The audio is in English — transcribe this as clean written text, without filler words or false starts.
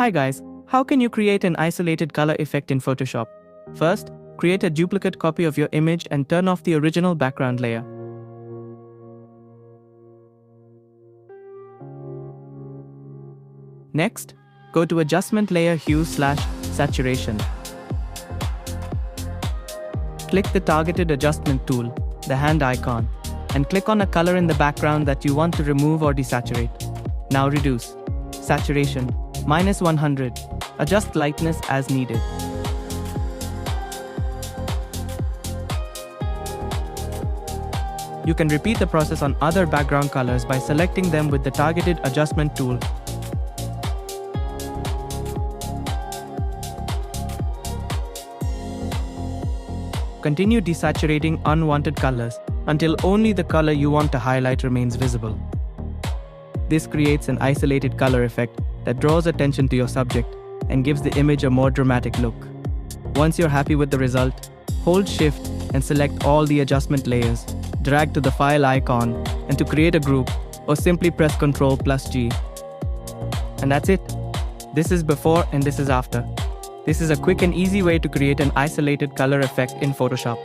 Hi guys, how can you create an isolated color effect in Photoshop? First, create a duplicate copy of your image and turn off the original background layer. Next, go to Adjustment Layer Hue/Saturation. Click the Targeted Adjustment tool, the hand icon, and click on a color in the background that you want to remove or desaturate. Now reduce saturation, -100. Adjust lightness as needed. You can repeat the process on other background colors by selecting them with the Targeted Adjustment tool. Continue desaturating unwanted colors until only the color you want to highlight remains visible. This creates an isolated color effect that draws attention to your subject and gives the image a more dramatic look. Once you're happy with the result, hold Shift and select all the adjustment layers, drag to the file icon, and to create a group, or simply press Ctrl+G. And that's it. This is before and this is after. This is a quick and easy way to create an isolated color effect in Photoshop.